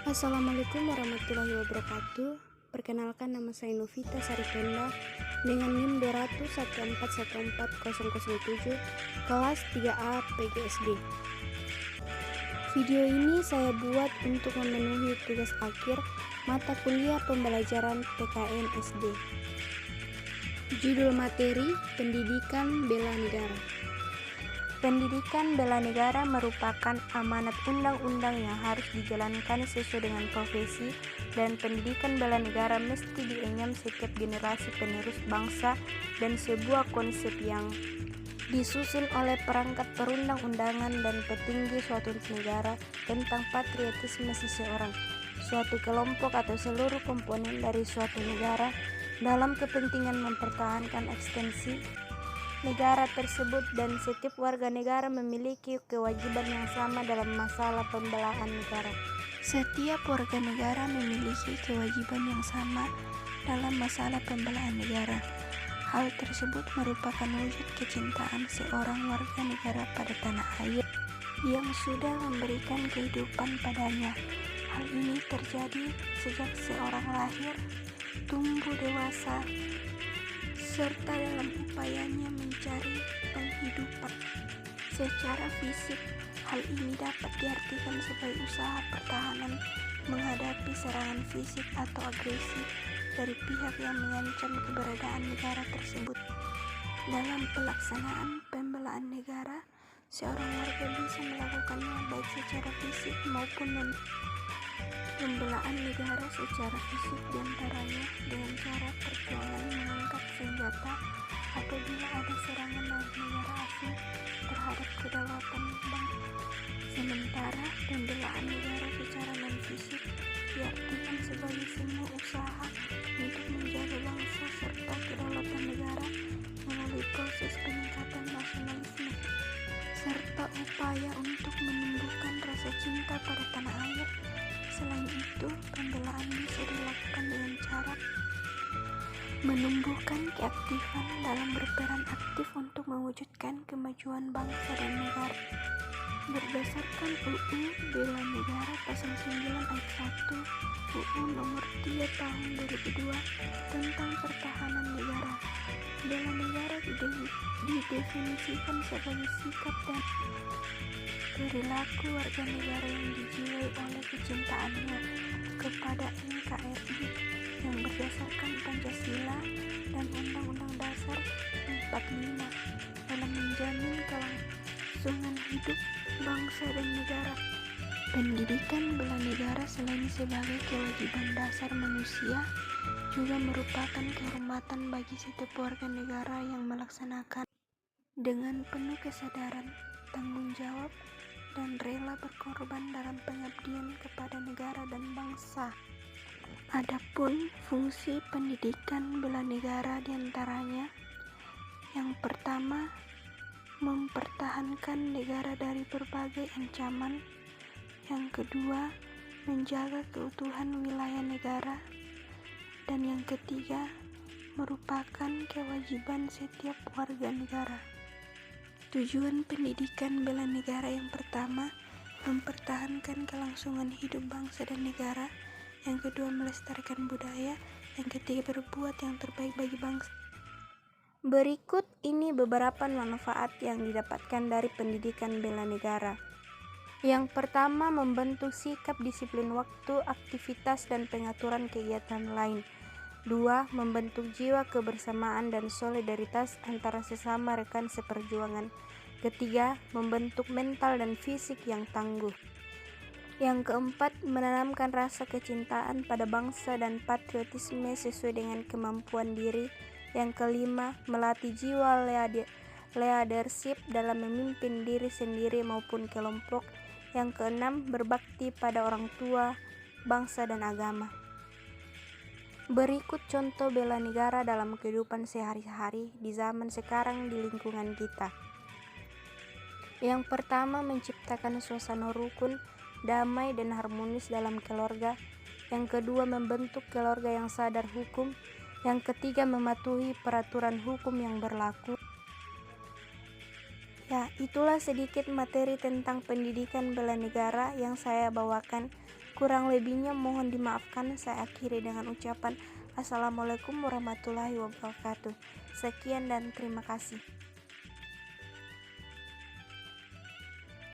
Assalamualaikum warahmatullahi wabarakatuh. Perkenalkan, nama saya Novita Saripenda dengan NIM 20014140007 kelas 3A PGSD. Video ini saya buat untuk memenuhi tugas akhir mata kuliah pembelajaran PKN SD. Judul materi: Pendidikan Bela Negara. Pendidikan bela negara merupakan amanat undang-undang yang harus dijalankan sesuai dengan profesi, dan pendidikan bela negara mesti dienyam setiap generasi penerus bangsa dan sebuah konsep yang disusun oleh perangkat perundang-undangan dan petinggi suatu negara tentang patriotisme seseorang, suatu kelompok atau seluruh komponen dari suatu negara dalam kepentingan mempertahankan eksistensi negara tersebut, dan setiap warga negara memiliki kewajiban yang sama dalam masalah pembelaan negara. Setiap warga negara memiliki kewajiban yang sama dalam masalah pembelaan negara. Hal tersebut merupakan wujud kecintaan seorang warga negara pada tanah air yang sudah memberikan kehidupan padanya. Hal ini terjadi sejak seorang lahir, tumbuh dewasa, serta dalam upayanya mencari penghidupan. Secara fisik, hal ini dapat diartikan sebagai usaha pertahanan menghadapi serangan fisik atau agresi dari pihak yang mengancam keberadaan negara tersebut. Dalam pelaksanaan pembelaan negara, seorang warga bisa melakukannya baik secara fisik maupun pembelaan negara secara fisik, diantaranya dengan cara perjuangan mengangkat senjata apabila ada serangan dari negara asing terhadap kedaulatan bangsa. Sementara pembelaan negara secara non-fisik diartikan sebagai semua usaha untuk menjaga bangsa serta kedaulatan negara melalui proses peningkatan nasionalisme serta upaya untuk menumbuhkan rasa cinta pada tanah air. Selain itu, pembelaan bisa dilakukan dengan cara menumbuhkan keaktifan dalam berperan aktif untuk mewujudkan kemajuan bangsa dan negara. Berdasarkan UU Bela Negara Pasal 9 Ayat 1 UU Nomor 3 Tahun 2002 tentang Pertahanan Negara, bela negara didefinisikan sebagai sikap dan perilaku warga negara yang dijiwai oleh kecintaannya kepada NKRI yang berdasarkan Pancasila dan Undang-Undang Dasar 45 dalam menjamin kelangsungan hidup bangsa dan negara. Pendidikan bela negara selain sebagai kewajiban dasar manusia, juga merupakan kehormatan bagi setiap warga negara yang melaksanakan dengan penuh kesadaran, tanggung jawab, dan rela berkorban dalam pengabdian kepada negara dan bangsa. Adapun fungsi pendidikan bela negara diantaranya: yang pertama, mempertahankan negara dari berbagai ancaman. Yang kedua, menjaga keutuhan wilayah negara. Dan yang ketiga, merupakan kewajiban setiap warga negara. Tujuan pendidikan bela negara: yang pertama, mempertahankan kelangsungan hidup bangsa dan negara. Yang kedua, melestarikan budaya. Yang ketiga, berbuat yang terbaik bagi bangsa. Berikut ini beberapa manfaat yang didapatkan dari pendidikan bela negara. Yang pertama, membentuk sikap disiplin waktu, aktivitas, dan pengaturan kegiatan lain. 2. Membentuk jiwa kebersamaan dan solidaritas antara sesama rekan seperjuangan. Ketiga, membentuk mental dan fisik yang tangguh. Yang keempat, menanamkan rasa kecintaan pada bangsa dan patriotisme sesuai dengan kemampuan diri. Yang kelima, melatih jiwa leadership dalam memimpin diri sendiri maupun kelompok. Yang keenam, berbakti pada orang tua, bangsa, dan agama. Berikut contoh bela negara dalam kehidupan sehari-hari di zaman sekarang di lingkungan kita. Yang pertama, menciptakan suasana rukun, damai, dan harmonis dalam keluarga. Yang kedua, membentuk keluarga yang sadar hukum. Yang ketiga, mematuhi peraturan hukum yang berlaku. Itulah sedikit materi tentang pendidikan bela negara yang saya bawakan. Kurang lebihnya mohon dimaafkan. Saya akhiri dengan ucapan Assalamualaikum warahmatullahi wabarakatuh. Sekian dan terima kasih.